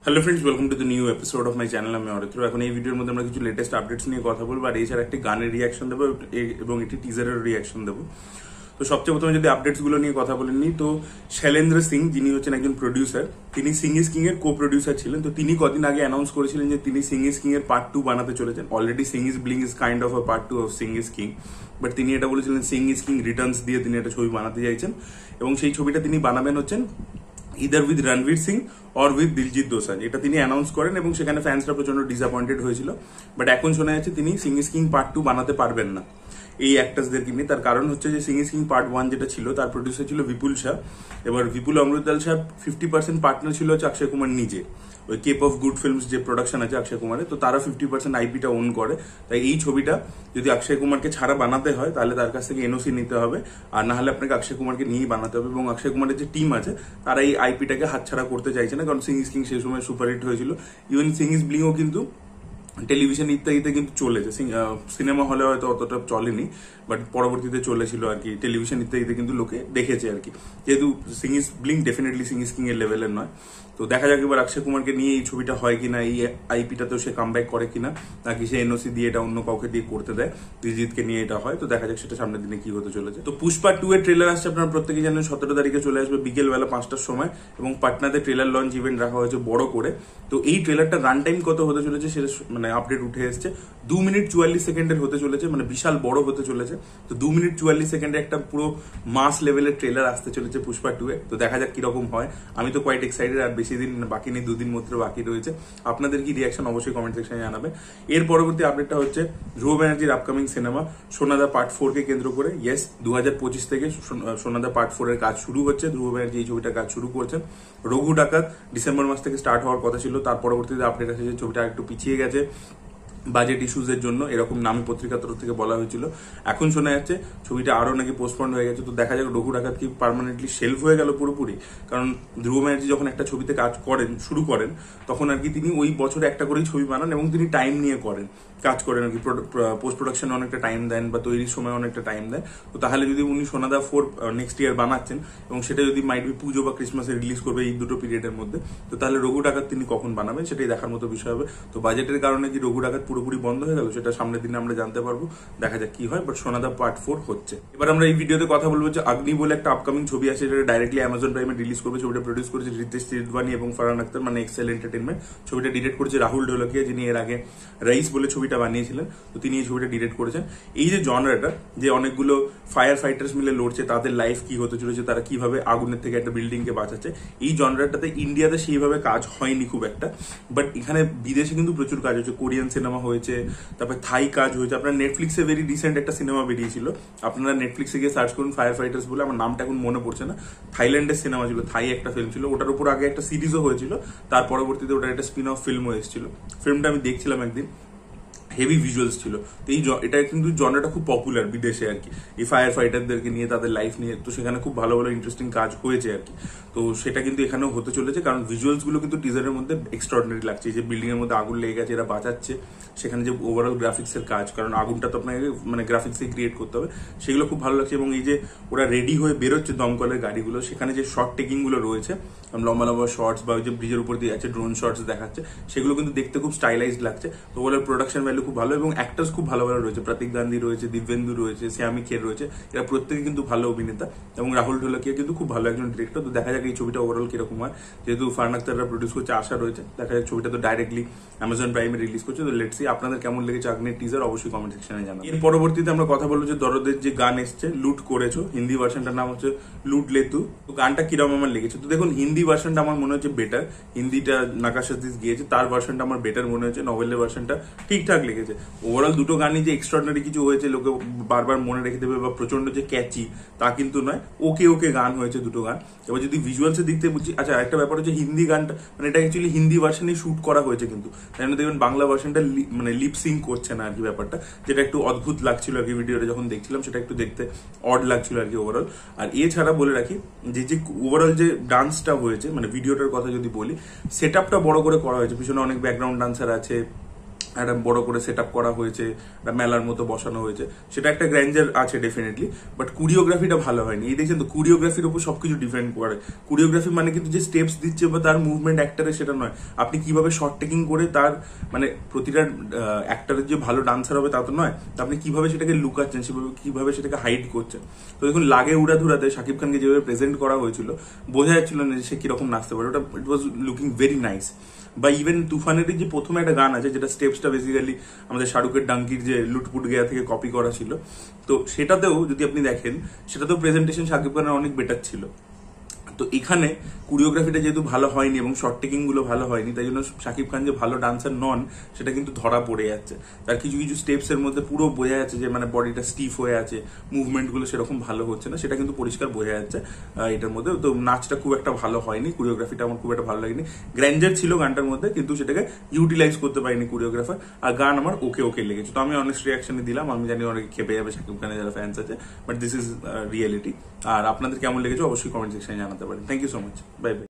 Hello friends, welcome to the new episode of my channel. আমি অরিত্র। এখন এই ভিডিওর মধ্যে আমরা কিছু লেটেস্ট আপডেটস নিয়ে কথা বলবো, আর এছাড়া একটি গানের রিয়াকশন দেবো এবং একটি টিজারের রিয়াকশন দেবো। তো সবচেয়ে প্রথমে যদি আপডেটস গুলো নিয়ে কথা বলে নিই, তো শৈলেন্দ্র সিং, যিনি হচ্ছেন একজন প্রডিউসার, তিনি সিং ইজ কিং এর কো প্রডিউসার ছিলেন। তো তিনি কদিন আগে অ্যানাউন্স করেছিলেন যে তিনি সিং ইজ কিং এর পার্ট 2 বানাতে চলেছেন। Already Singh is bling is kind of a part 2 of Singh is king, but তিনি এটা বলেছিলেন সিং ইজ কিং রিটার্নস দিয়ে তিনি একটা ছবি বানাতে চাইছেন, এবং সেই ছবিটা তিনি বানাবেন হচ্ছেন either with Ranveer Singh or with Diljit Dosanjh. এটা তিনি অ্যানাউন্স করেন এবং সেখানে ফ্যান্সরা প্রচন্ড ডিসঅ্যাপয়েন্টেড হয়েছিল। বাট এখন শোনা যাচ্ছে তিনি সিং ইজ কিং পার্ট 2 বানাতে পারবেন না এই অ্যাক্টার্সদেরকে নিয়ে। তার কারণ হচ্ছে যে সিং ইজ কিং পার্ট 1 যেটা ছিল তার প্রডিউসার ছিল বিপুল শাহ। এবার বিপুল অমৃতলাল শাহ 50% পার্টনার ছিল হচ্ছে অক্ষয় কুমার নিজে, ওই কেপ অফ গুড ফিল্মস যে প্রোডাকশন আছে অক্ষয় কুমারের, তো তারা 50% আইপিটা ওন করে। তাই এই ছবিটা যদি অক্ষয় কুমারকে ছাড়া বানাতে হয় তাহলে তার কাছ থেকে এনওসি নিতে হবে, আর না হলে আপনাকে অক্ষয় কুমারকে নিয়েই বানাতে হবে। এবং অক্ষয় কুমারের যে টিম আছে তারা এই আইপিটাকে হাতছাড়া করতে চাইছে না, কারণ সিং ইজ কিং সেই সময় সুপারহিট হয়েছিল। ইভেন সিং ইজ ব্লিংও কিন্তু টেলিভিশন ইত্যাদিতে কিন্তু চলেছে, সিনেমা হলে হয়তো অতটা চলেনি, বাট পরবর্তীতে চলেছিল আর কি, টেলিভিশন ইত্যাদিতে কিন্তু লোকে দেখেছে আর কি। যেহেতু Singh is bling definitely Singh is king এর লেভেলের নয়। তো দেখা যাক এবার অক্ষয় কুমারকে নিয়ে এই ছবিটা হয় কিনা, এই আইপিটাতেও সে কামব্যাক করে কিনা, নাকি সে এনওসি দিয়ে এটা অন্য কাউকে দিয়ে করতে দেয়, দিলজিৎকে নিয়ে এটা হয়। তো দেখা যাক সেটা সামনের দিনে কি হতে চলেছে। তো পুষ্পা 2 এর ট্রেলার আসছে, আপনারা প্রত্যেকেই জানেন 17 তারিখে চলে আসবে বিকেলবেলা 5টার সময়, এবং পাটনাতে ট্রেলার লঞ্চ ইভেন্ট রাখা হয়েছে বড় করে। তো এই ট্রেলারটা রান টাইম কত হতে চলেছে সেটা মানে আপডেট উঠে এসছে, 2 মিনিট 44 সেকেন্ডের হতে চলেছে, মানে বিশাল বড় হতে চলেছে। তো 2 মিনিট 44 সেকেন্ডে একটা পুরো মাস লেভেলের ট্রেলার আসতে চলেছে পুষ্পা 2 এ। তো দেখা যাক কিরকম হয়। আমি তো কোয়াইট এক্সাইটেড, আর বেশি দিন বাকি নেই, 2 দিন মাত্র বাকি রয়েছে। আপনাদের কি রিয়াকশন অবশ্যই কমেন্ট সেকশনে জানাবে। এর পরবর্তী আপডেটটা হচ্ছে ধ্রুব ব্যানার্জির আপকামিং সিনেমা সোনাদা পার্ট 4 কে কেন্দ্র করে। ইয়েস, 2025 থেকে সোনাদা পার্ট 4 এর কাজ শুরু হচ্ছে। ধ্রুব ব্যানার্জি এই ছবিটার কাজ শুরু করছেন। রঘু ডাকাত ডিসেম্বর মাস থেকে স্টার্ট হওয়ার কথা ছিল, তার পরবর্তীতে আপডেট আছে যে ছবিটা একটু পিছিয়ে গেছে বাজেট ইস্যুজের জন্য, এরকম নামী পত্রিকার তরফ থেকে বলা হয়েছিল। এখন শোনা যাচ্ছে ছবিটা আরো নাকি পোস্টপন্ড হয়ে গেছে। তো দেখা যাক রঘু ডাকাত কি পার্মানেন্টলি শেলফ হয়ে গেল পুরোপুরি, কারণ ধ্রুব ব্যানার্জি যখন একটা ছবিতে কাজ শুরু করেন তখন আর কি তিনি ওই বছরে একটা করেই ছবি বানান, এবং তিনি টাইম নিয়ে কাজ করেন আর কি, পোস্ট প্রোডাকশনে অনেকটা টাইম দেন বা তৈরির সময় অনেকটা টাইম দেন। তো তাহলে যদি উনি সোনাদা 4 নেক্সট ইয়ার বানাচ্ছেন, এবং সেটা যদি মাইট বি পুজো বা ক্রিসমাসে রিলিজ করবে এই দুটো পিরিয়ডের মধ্যে, তো তাহলে রঘু ডাকাত তিনি কখন বানাবেন সেটাই দেখার মতো বিষয় হবে। তো বাজেটের কারণে কি রঘু ডাকাত পুরোপুরি বন্ধ হয়ে গেল সেটা সামনের দিনে আমরা জানতে পারবো। দেখা যাক কি হয়, বাট সোনাদা পার্ট 4 হচ্ছে। এবার আমরা এই ভিডিওতে কথা বলবো যে অগ্নি বলে একটা আপকামিং ছবি আছে, যেটা ডাইরেক্টলি অ্যামাজন প্রাইমে রিলিজ করবে। ছবিটা প্রডিউস করেছে রিতেশ তিরওয়ানি এবং ফারহান আখতার, মানে এক্সেল এন্টারটেনমেন্ট। ছবিটা ডিরেক্ট করেছে রাহুল ঢোলকিয়া, যিনি এর আগে রাইস বলে ছবিটা বানিয়েছিলেন। তো তিনি এই ছবিটা ডিরেক্ট করেছেন। এই যে জনরাটা, যে অনেকগুলো ফায়ার ফাইটার্স মিলে লড়ছে, তাদের লাইফ কি হতে চলেছে, তারা কিভাবে আগুনের থেকে একটা বিল্ডিং কে বাঁচাচ্ছে, এই জনরাটাতে ইন্ডিয়াতে সেইভাবে কাজ হয়নি খুব একটা, বাট এখানে বিদেশে কিন্তু প্রচুর কাজ হচ্ছে। কোরিয়ান সিনেমা হয়েছে, তারপরে থাই কাজ হয়েছে। আপনার নেটফ্লিক্সে ভেরি রিসেন্ট একটা সিনেমা বেরিয়েছিল, আপনারা নেটফ্লিক্সে গিয়ে সার্চ করুন ফায়ার ফাইটার্স বলে, আমার নামটা এখন মনে পড়ছে না। থাইল্যান্ডের সিনেমা ছিল, থাই একটা ফিল্ম ছিল, ওটার উপর আগে একটা সিরিজও হয়েছিল, তার পরবর্তীতে ওটার একটা স্পিন অফ ফিল্মও এসেছিল। ফিল্মটা আমি দেখছিলাম একদিন, হেভি ভিজুয়ালস ছিল। তো এটা কিন্তু জনরাটা খুব পপুলার বিদেশে আর কি, এই ফায়ার ফাইটারদেরকে নিয়ে, তাদের লাইফ নিয়ে। তো সেখানে খুব ভালো ভালো ইন্টারেস্টিং কাজ হয়েছে আর কি। তো সেটা কিন্তু এখানেও হতে চলেছে, কারণ ভিজুয়ালস গুলো কিন্তু টিজারের মধ্যে এক্সট্রাঅর্ডিনারি লাগছে। যে বিল্ডিং এর মধ্যে আগুন লেগে গেছে, এরা বাঁচাচ্ছে, সেখানে যে ওভারঅল গ্রাফিক্স এর কাজ, কারণ আগুনটা তো আপনাকে মানে গ্রাফিক্সে ক্রিয়েট করতে হবে, সেগুলো খুব ভালো লাগছে। এবং এই যে ওরা রেডি হয়ে বেরোচ্ছে দমকলের গাড়িগুলো, সেখানে যে শর্ট টেকিং গুলো রয়েছে, লম্বা লম্বা শর্টস বা ওই যে ব্রিজের উপর দিয়ে আছে ড্রোন শর্টস দেখাচ্ছে, সেগুলো কিন্তু দেখতে খুব স্টাইলাইজড লাগছে। তো ওগুলোর প্রোডাকশন ভ্যালু খুব ভালো, এবং অ্যাক্টার্স খুব ভালো ভালো রয়েছে। প্রতীক গান্ধী রয়েছে, দিব্যেন্দু রয়েছে, শ্যামী খের রয়েছে, এরা প্রত্যেকে কিন্তু ভালো অভিনেতা, এবং রাহুল ঢোলকিয়া কিন্তু খুব ভালো একজন ডিরেক্টর। তো দেখা যাক এই ছবিটা ওভারঅল কিরকম হয়। যেহেতু ফারহান আখতাররা প্রডিউস করছে, আশা রয়েছে। দেখা যাক, ছবিটা তো ডাইরেক্টলি অ্যামাজন প্রাইমে রিলিজ করছে। তো লেটস সি আপনাদের কেমন লেগেছে অগ্নির টিজার, অবশ্যই কমেন্ট সেকশনে জানাবেন। এর পরবর্তীতে আমরা কথা বলবো যে দরদের যে গান এসছে লুট করেছো, হিন্দি ভার্সনটার নাম হচ্ছে লুট লেতু। তো গানটা কিরকম আমার লেগেছে, তো দেখুন হিন্দি ভার্সনটা আমার মনে হচ্ছে বেটার। হিন্দিটা নাকা সতীশ গিয়েছে, তার ভার্সনটা আমার বেটার মনে হচ্ছে। নভেলের ভার্সনটা ঠিকঠাক লেগেছে। ওভারঅল দুটো গানই যে এক্সট্রাঅর্ডিনারি কিছু হয়েছে, লোকে বারবার মনে রেখে দেবে বা প্রচন্ড যে ক্যাচি, তা কিন্তু নয়। ওকে ওকে গান হয়েছে দুটো গান। এবার যদি ভিজুয়ালসের দিক থেকে বুঝছি, আচ্ছা একটা ব্যাপার হচ্ছে হিন্দি গানটা, মানে এটা অ্যাকচুয়ালি হিন্দি ভার্সনেই শুট করা হয়েছে, কিন্তু তাই জন্য দেখবেন বাংলা ভার্সনটা মানে লিপসিং করছে না আর কি, ব্যাপারটা যেটা একটু অদ্ভুত লাগছিল আর কি। ভিডিওটা যখন দেখছিলাম সেটা একটু দেখতে অড লাগছিল আর কি ওভারঅল। আর এছাড়া বলে রাখি যে ওভারঅল যে ডান্সটা হয়েছে, মানে ভিডিওটার কথা যদি বলি, সেট আপটা বড় করে করা হয়েছে, পিছনে অনেক ব্যাকগ্রাউন্ড ডান্সার আছে, একটা বড় করে সেট আপ করা হয়েছে, একটা মেলার মতো বসানো হয়েছে, সেটা একটা গ্র্যান্ডার আছে ডেফিনেটলি, বাট কুরিওগ্রাফিটা ভালো হয়নি। এই দেখছেন তো, কুরিওগ্রাফির উপর সবকিছু ডিপেন্ড করে। কুরিওগ্রাফি মানে কিন্তু যে স্টেপস দিচ্ছে বা তার মুভমেন্ট অ্যাক্টারের, সেটা নয়। আপনি কিভাবে শর্ট টেকিং করে তার মানে প্রতিটা অ্যাক্টারের যে ভালো ডান্সার হবে তা তো নয়, তো আপনি কিভাবে সেটাকে লুকাচ্ছেন, সেভাবে কিভাবে সেটাকে হাইড করছেন। তো দেখুন লাগে উড়াধুরাতে শাকিব খানকে যেভাবে প্রেজেন্ট করা হয়েছিল, বোঝা যাচ্ছিল না যে সে কিরকম নাচতে পারে। ওটা ইট ওয়াজ লুকিং ভেরি নাইস। বা ইভেন তুফানেরই যে প্রথমে একটা গান আছে, যেটা স্টেপসটা বেসিক্যালি আমাদের শাহরুখের ডাঙ্কির যে লুটপুট গেয়া থেকে কপি করা ছিল, তো সেটাতেও যদি আপনি দেখেন, সেটাতেও প্রেজেন্টেশন শাকিব খানের অনেক বেটার ছিল। তো এখানে কোরিওগ্রাফিটা যেহেতু ভালো হয়নি এবং শর্ট টেকিং গুলো ভালো হয়নি, তাই জন্য শাকিব খান যে ভালো ডান্সার নন সেটা কিন্তু ধরা পড়ে যাচ্ছে। তার কিছু কিছু স্টেপস এর মধ্যে পুরো বোঝা যাচ্ছে যে মানে বডিটা স্টিফ হয়ে আছে, মুভমেন্ট গুলো সেরকম ভালো হচ্ছে না, সেটা কিন্তু পরিষ্কার বোঝা যাচ্ছে এটার মধ্যে। তো নাচটা খুব একটা ভালো হয়নি, কোরিওগ্রাফিটা আমার খুব একটা ভালো লাগেনি। গ্র্যান্ডার ছিল গানটার মধ্যে, কিন্তু সেটাকে ইউটিলাইজ করতে পারিনি কোরিওগ্রাফার। আর গান আমার ওকে ওকে লেগেছে। তো আমি অনেস্ট রিয়াকশনে দিলাম। আমি জানি অনেকে খেপে যাবে শাকিব খানের যারা ফ্যান্স আছে, বাট দিস ইজ রিয়েলিটি। আর আপনাদের কেমন লেগেছে অবশ্যই কমেন্ট সেকশনে জানাতে পারেন। Thank you so much, bye by.